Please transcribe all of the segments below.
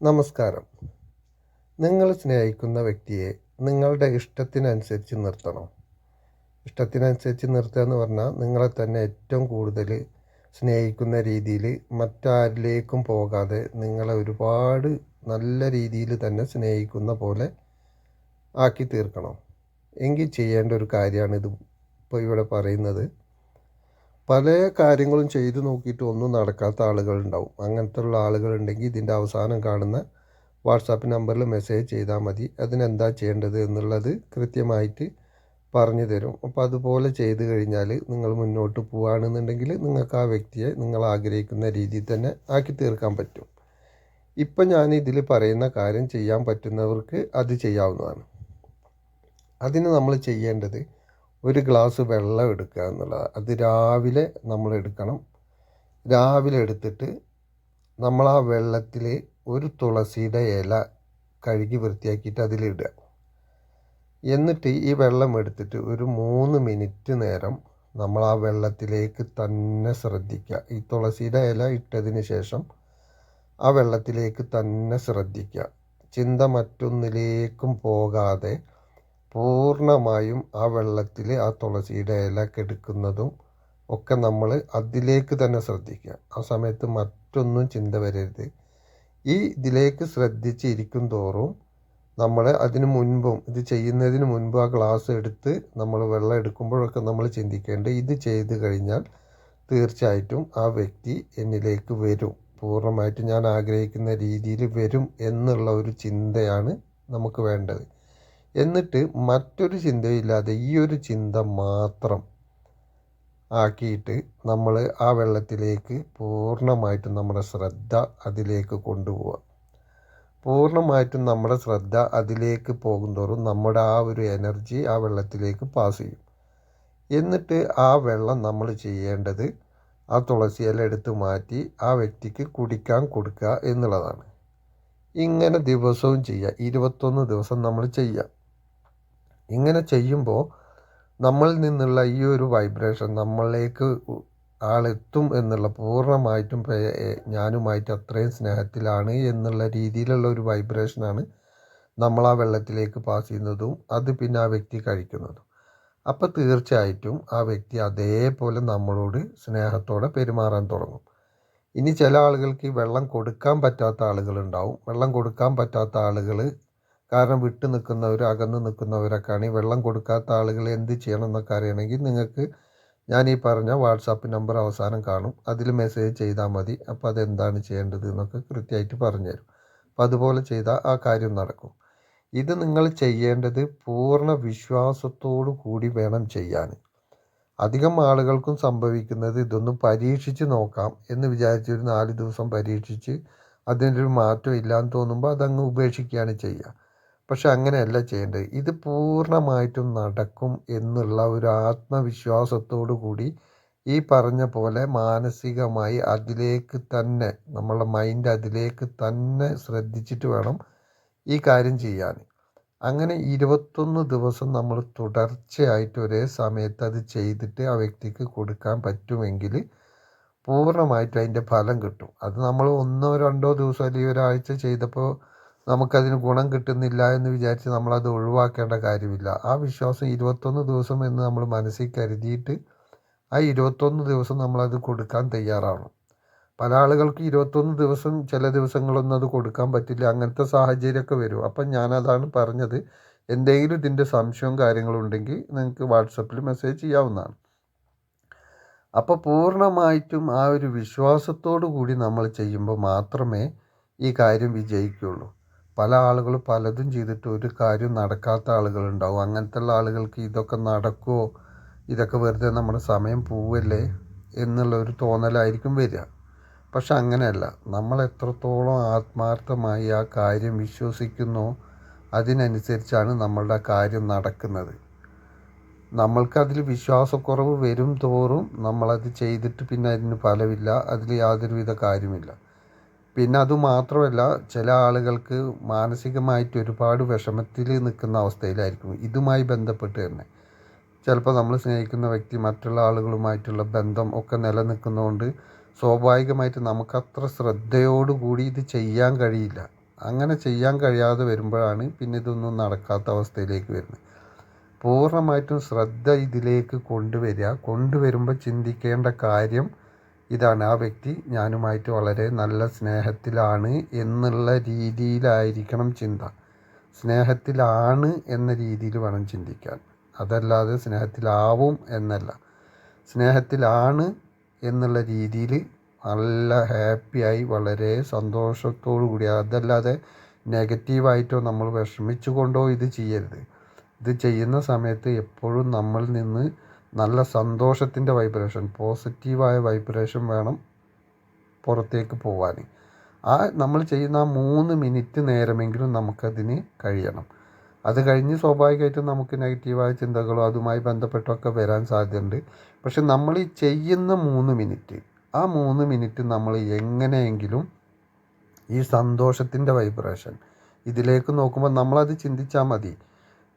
നമസ്കാരം. നിങ്ങൾ സ്നേഹിക്കുന്ന വ്യക്തിയെ നിങ്ങളുടെ ഇഷ്ടത്തിനനുസരിച്ച് നിർത്തണം. ഇഷ്ടത്തിനനുസരിച്ച് നിർത്തുക എന്ന് പറഞ്ഞാൽ നിങ്ങളെ തന്നെ ഏറ്റവും കൂടുതൽ സ്നേഹിക്കുന്ന രീതിയിൽ മറ്റാരിലേക്കും പോകാതെ നിങ്ങളെ ഒരുപാട് നല്ല രീതിയിൽ തന്നെ സ്നേഹിക്കുന്ന പോലെ ആക്കി തീർക്കണം. എങ്കിൽ ചെയ്യേണ്ട ഒരു കാര്യമാണ് ഇത് ഇപ്പോൾ ഇവിടെ പറയുന്നത്. പല കാര്യങ്ങളും ചെയ്തു നോക്കിയിട്ട് ഒന്നും നടക്കാത്ത ആളുകളുണ്ടാവും. അങ്ങനത്തെ ഉള്ള ആളുകളുണ്ടെങ്കിൽ ഇതിൻ്റെ അവസാനം കാണുന്ന വാട്സാപ്പ് നമ്പറിൽ മെസ്സേജ് ചെയ്താൽ മതി. അതിനെന്താ ചെയ്യേണ്ടത് എന്നുള്ളത് കൃത്യമായിട്ട് പറഞ്ഞു തരും. അപ്പോൾ അതുപോലെ ചെയ്ത് കഴിഞ്ഞാൽ നിങ്ങൾ മുന്നോട്ട് പോവുകയാണെന്നുണ്ടെങ്കിൽ നിങ്ങൾക്ക് ആ വ്യക്തിയെ നിങ്ങൾ ആഗ്രഹിക്കുന്ന രീതിയിൽ തന്നെ ആക്കി തീർക്കാൻ പറ്റും. ഇപ്പം ഞാൻ ഇതിൽ പറയുന്ന കാര്യം ചെയ്യാൻ പറ്റുന്നവർക്ക് അത് ചെയ്യാവുന്നതാണ്. അതിന് നമ്മൾ ചെയ്യേണ്ടത് ഒരു ഗ്ലാസ് വെള്ളം എടുക്കുക എന്നുള്ളതാണ്. അത് രാവിലെ നമ്മൾ എടുക്കണം. രാവിലെ എടുത്തിട്ട് നമ്മൾ ആ വെള്ളത്തിൽ ഒരു തുളസിയുടെ ഇല കഴുകി വൃത്തിയാക്കിയിട്ട് അതിലിടുക. എന്നിട്ട് ഈ വെള്ളം എടുത്തിട്ട് ഒരു 3 മിനിറ്റ് നേരം നമ്മൾ ആ വെള്ളത്തിലേക്ക് തന്നെ ശ്രദ്ധിക്കുക. ഈ തുളസിയുടെ ഇല ഇട്ടതിന് ശേഷം ആ വെള്ളത്തിലേക്ക് തന്നെ ശ്രദ്ധിക്കുക. ചിന്ത മറ്റൊന്നിലേക്കും പോകാതെ പൂർണ്ണമായും ആ വെള്ളത്തിൽ ആ തുളസിയുടെ ഇല കെടുക്കുന്നതും ഒക്കെ നമ്മൾ അതിലേക്ക് തന്നെ ശ്രദ്ധിക്കുക. ആ സമയത്ത് മറ്റൊന്നും ചിന്ത വരരുത്. ഈ ഇതിലേക്ക് ശ്രദ്ധിച്ചിരിക്കും തോറും നമ്മൾ അതിന് മുൻപും ഇത് ചെയ്യുന്നതിന് മുൻപ് ആ ഗ്ലാസ് എടുത്ത് നമ്മൾ വെള്ളം എടുക്കുമ്പോഴൊക്കെ നമ്മൾ ചിന്തിക്കേണ്ടത് ഇത് ചെയ്ത് കഴിഞ്ഞാൽ തീർച്ചയായിട്ടും ആ വ്യക്തി എന്നിലേക്ക് വരും, പൂർണ്ണമായിട്ടും ഞാൻ ആഗ്രഹിക്കുന്ന രീതിയിൽ വരും എന്നുള്ള ഒരു ചിന്തയാണ് നമുക്ക് വേണ്ടത്. എന്നിട്ട് മറ്റൊരു ചിന്തയില്ലാതെ ഈ ഒരു ചിന്ത മാത്രം ആക്കിയിട്ട് നമ്മൾ ആ വെള്ളത്തിലേക്ക് പൂർണ്ണമായിട്ടും നമ്മുടെ ശ്രദ്ധ അതിലേക്ക് കൊണ്ടുപോവുക. പൂർണ്ണമായിട്ടും നമ്മുടെ ശ്രദ്ധ അതിലേക്ക് പോകുന്തോറും നമ്മുടെ ആ ഒരു എനർജി ആ വെള്ളത്തിലേക്ക് പാസ് ചെയ്യും. എന്നിട്ട് ആ വെള്ളം നമ്മൾ ചെയ്യേണ്ടത് ആ തുളസി ഇല എടുത്ത് മാറ്റി ആ വ്യക്തിക്ക് കുടിക്കാൻ കൊടുക്കുക എന്നുള്ളതാണ്. ഇങ്ങനെ ദിവസവും ചെയ്യുക. 21 ദിവസം നമ്മൾ ചെയ്യുക. ഇങ്ങനെ ചെയ്യുമ്പോൾ നമ്മളിൽ നിന്നുള്ള ഈ ഒരു വൈബ്രേഷൻ നമ്മളിലേക്ക് ആളെത്തും എന്നുള്ള പൂർണ്ണമായിട്ടും ഞാനുമായിട്ട് അത്രയും സ്നേഹത്തിലാണ് എന്നുള്ള രീതിയിലുള്ള ഒരു വൈബ്രേഷനാണ് നമ്മൾ ആ വെള്ളത്തിലേക്ക് പാസ് ചെയ്യുന്നതും അത് പിന്നെ ആ വ്യക്തി കഴിക്കുന്നതും. അപ്പോൾ തീർച്ചയായിട്ടും ആ വ്യക്തി അതേപോലെ നമ്മളോട് സ്നേഹത്തോടെ പെരുമാറാൻ തുടങ്ങും. ഇനി ചില ആളുകൾക്ക് ഈ വെള്ളം കൊടുക്കാൻ പറ്റാത്ത ആളുകളുണ്ടാവും. വെള്ളം കൊടുക്കാൻ പറ്റാത്ത ആളുകൾ കാരണം വിട്ടു നിൽക്കുന്നവർ, അകന്ന് നിൽക്കുന്നവരൊക്കെയാണ്. ഈ വെള്ളം കൊടുക്കാത്ത ആളുകൾ എന്ത് ചെയ്യണം എന്നൊക്കെ അറിയണമെങ്കിൽ നിങ്ങൾക്ക് ഞാൻ ഈ പറഞ്ഞ വാട്സാപ്പ് നമ്പർ അവസാനം കാണും. അതിൽ മെസ്സേജ് ചെയ്താൽ മതി. അപ്പോൾ അതെന്താണ് ചെയ്യേണ്ടത് എന്നൊക്കെ കൃത്യമായിട്ട് പറഞ്ഞുതരും. അപ്പോൾ അതുപോലെ ചെയ്താൽ ആ കാര്യം നടക്കും. ഇത് നിങ്ങൾ ചെയ്യേണ്ടത് പൂർണ്ണ വിശ്വാസത്തോടു കൂടി വേണം ചെയ്യാൻ. അധികം ആളുകൾക്കും സംഭവിക്കുന്നത് ഇതൊന്നും പരീക്ഷിച്ച് നോക്കാം എന്ന് വിചാരിച്ച് ഒരു 4 ദിവസം പരീക്ഷിച്ച് അതിനൊരു മാറ്റം ഇല്ലയെന്ന് തോന്നുമ്പോൾ അതങ്ങ് ഉപേക്ഷിക്കുകയാണ് ചെയ്യുക. പക്ഷെ അങ്ങനെയല്ല ചെയ്യേണ്ടത്. ഇത് പൂർണ്ണമായിട്ടും നടക്കും എന്നുള്ള ഒരു ആത്മവിശ്വാസത്തോടു കൂടി ഈ പറഞ്ഞ പോലെ മാനസികമായി അതിലേക്ക് തന്നെ നമ്മളെ മൈൻഡ് അതിലേക്ക് തന്നെ ശ്രദ്ധിച്ചിട്ട് വേണം ഈ കാര്യം ചെയ്യാൻ. അങ്ങനെ 21 ദിവസം നമ്മൾ തുടർച്ചയായിട്ട് ഒരേ സമയത്ത് അത് ചെയ്തിട്ട് ആ വ്യക്തിക്ക് കൊടുക്കാൻ പറ്റുമെങ്കിൽ പൂർണ്ണമായിട്ടും അതിൻ്റെ ഫലം കിട്ടും. അത് നമ്മൾ 1 2 ദിവസം അല്ലെങ്കിൽ ഒരാഴ്ച ചെയ്തപ്പോൾ നമുക്കതിന് ഗുണം കിട്ടുന്നില്ല എന്ന് വിചാരിച്ച് നമ്മളത് ഒഴിവാക്കേണ്ട കാര്യമില്ല. ആ വിശ്വാസം 21 ദിവസം എന്ന് നമ്മൾ മനസ്സിൽ കരുതിയിട്ട് ആ 21 ദിവസം നമ്മളത് കൊടുക്കാൻ തയ്യാറാവണം. പല ആളുകൾക്ക് 21 ദിവസം ചില ദിവസങ്ങളൊന്നും അത് കൊടുക്കാൻ പറ്റില്ല. അങ്ങനത്തെ സാഹചര്യമൊക്കെ വരും. അപ്പം ഞാനതാണ് പറഞ്ഞത്. എന്തെങ്കിലും ഇതിൻ്റെ സംശയവും കാര്യങ്ങളും ഉണ്ടെങ്കിൽ നിങ്ങൾക്ക് വാട്സപ്പിൽ മെസ്സേജ് ചെയ്യാവുന്നതാണ്. അപ്പോൾ പൂർണ്ണമായിട്ടും ആ ഒരു വിശ്വാസത്തോടു കൂടി നമ്മൾ ചെയ്യുമ്പോൾ മാത്രമേ ഈ കാര്യം വിജയിക്കുകയുള്ളൂ. പല ആളുകളും പലതും ചെയ്തിട്ട് ഒരു കാര്യം നടക്കാത്ത ആളുകളുണ്ടാവും. അങ്ങനത്തെ ഉള്ള ആളുകൾക്ക് ഇതൊക്കെ നടക്കുമോ, ഇതൊക്കെ വെറുതെ നമ്മുടെ സമയം പോവല്ലേ എന്നുള്ള ഒരു തോന്നലായിരിക്കും വരിക. പക്ഷെ അങ്ങനെയല്ല. നമ്മൾ എത്രത്തോളം ആത്മാർത്ഥമായി ആ കാര്യം വിശ്വസിക്കുന്നോ അതിനനുസരിച്ചാണ് നമ്മളുടെ കാര്യം നടക്കുന്നത്. നമ്മൾക്കതിൽ വിശ്വാസക്കുറവ് വരും തോറും നമ്മളത് ചെയ്തിട്ട് പിന്നെ അതിന് ഫലമില്ല, അതിൽ യാതൊരുവിധ കാര്യമില്ല. പിന്നെ അതുമാത്രമല്ല, ചില ആളുകൾക്ക് മാനസികമായിട്ട് ഒരുപാട് വിഷമത്തിൽ നിൽക്കുന്ന അവസ്ഥയിലായിരിക്കും ഇതുമായി ബന്ധപ്പെട്ട് തന്നെ. ചിലപ്പോൾ നമ്മൾ സ്നേഹിക്കുന്ന വ്യക്തി മറ്റുള്ള ആളുകളുമായിട്ടുള്ള ബന്ധം ഒക്കെ നിലനിൽക്കുന്നതുകൊണ്ട് സ്വാഭാവികമായിട്ട് നമുക്കത്ര ശ്രദ്ധയോടുകൂടി ഇത് ചെയ്യാൻ കഴിയില്ല. അങ്ങനെ ചെയ്യാൻ കഴിയാതെ വരുമ്പോഴാണ് പിന്നെ ഇതൊന്നും നടക്കാത്ത അവസ്ഥയിലേക്ക് വരുന്നത്. പൂർണ്ണമായിട്ടും ശ്രദ്ധ ഇതിലേക്ക് കൊണ്ടുവരുമ്പോൾ ചിന്തിക്കേണ്ട കാര്യം ഇതാണ്: ആ വ്യക്തി ഞാനുമായിട്ട് വളരെ നല്ല സ്നേഹത്തിലാണ് എന്നുള്ള രീതിയിലായിരിക്കണം ചിന്ത. സ്നേഹത്തിലാണ് എന്ന രീതിയിൽ വേണം ചിന്തിക്കാൻ, അതല്ലാതെ സ്നേഹത്തിലാവും എന്നല്ല. സ്നേഹത്തിലാണ് എന്നുള്ള രീതിയിൽ നല്ല ഹാപ്പിയായി വളരെ സന്തോഷത്തോടു കൂടി, അതല്ലാതെ നെഗറ്റീവായിട്ടോ നമ്മൾ വിഷമിച്ചു കൊണ്ടോ ഇത് ചെയ്യരുത്. ഇത് ചെയ്യുന്ന സമയത്ത് എപ്പോഴും നമ്മളിൽ നിന്ന് നല്ല സന്തോഷത്തിൻ്റെ വൈബ്രേഷൻ, പോസിറ്റീവായ വൈബ്രേഷൻ വേണം പുറത്തേക്ക് പോവാൻ. നമ്മൾ ചെയ്യുന്ന 3 മിനിറ്റ് നേരമെങ്കിലും നമുക്കതിന് കഴിയണം. അത് കഴിഞ്ഞ് സ്വാഭാവികമായിട്ടും നമുക്ക് നെഗറ്റീവായ ചിന്തകളോ അതുമായി ബന്ധപ്പെട്ടൊക്കെ വരാൻ സാധ്യതയുണ്ട്. പക്ഷെ നമ്മൾ ഈ ചെയ്യുന്ന 3 മിനിറ്റ്, ആ 3 മിനിറ്റ് നമ്മൾ എങ്ങനെയെങ്കിലും ഈ സന്തോഷത്തിൻ്റെ വൈബ്രേഷൻ ഇതിലേക്ക് നോക്കുമ്പോൾ നമ്മളത് ചിന്തിച്ചാൽ മതി.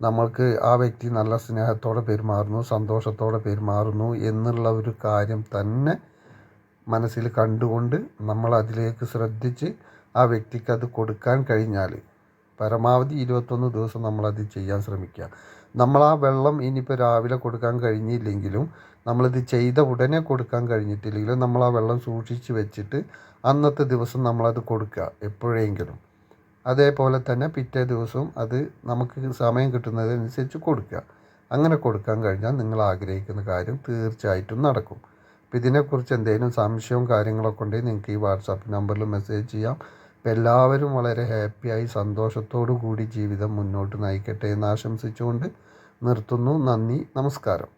നമ്മൾക്ക് ആ വ്യക്തി നല്ല സ്നേഹത്തോടെ പെരുമാറുന്നു, സന്തോഷത്തോടെ പെരുമാറുന്നു എന്നുള്ള ഒരു കാര്യം തന്നെ മനസ്സിൽ കണ്ടുകൊണ്ട് നമ്മൾ അതിലേക്ക് ശ്രദ്ധിച്ച് ആ വ്യക്തിക്ക് അത് കൊടുക്കാൻ കഴിഞ്ഞാൽ പരമാവധി 21 ദിവസം നമ്മളത് ചെയ്യാൻ ശ്രമിക്കുക. നമ്മൾ ആ വെള്ളം ഇനിയിപ്പോൾ രാവിലെ കൊടുക്കാൻ കഴിഞ്ഞില്ലെങ്കിലും, നമ്മളിത് ചെയ്ത ഉടനെ കൊടുക്കാൻ കഴിഞ്ഞിട്ടില്ലെങ്കിലും, നമ്മൾ ആ വെള്ളം സൂക്ഷിച്ച് വെച്ചിട്ട് അന്നത്തെ ദിവസം നമ്മളത് കൊടുക്കുക എപ്പോഴെങ്കിലും. അതേപോലെ തന്നെ പിറ്റേ ദിവസവും അത് നമുക്ക് സമയം കിട്ടുന്നതനുസരിച്ച് കൊടുക്കുക. അങ്ങനെ കൊടുക്കാൻ കഴിഞ്ഞാൽ നിങ്ങൾ ആഗ്രഹിക്കുന്ന കാര്യം തീർച്ചയായിട്ടും നടക്കും. അപ്പോൾ ഇതിനെക്കുറിച്ച് എന്തെങ്കിലും സംശയവും കാര്യങ്ങളൊക്കെ ഉണ്ടെങ്കിൽ നിങ്ങൾക്ക് ഈ വാട്സാപ്പ് നമ്പറിൽ മെസ്സേജ് ചെയ്യാം. അപ്പോൾ എല്ലാവരും വളരെ ഹാപ്പിയായി സന്തോഷത്തോടു കൂടി ജീവിതം മുന്നോട്ട് നയിക്കട്ടെ എന്ന് ആശംസിച്ചുകൊണ്ട് നിർത്തുന്നു. നന്ദി, നമസ്കാരം.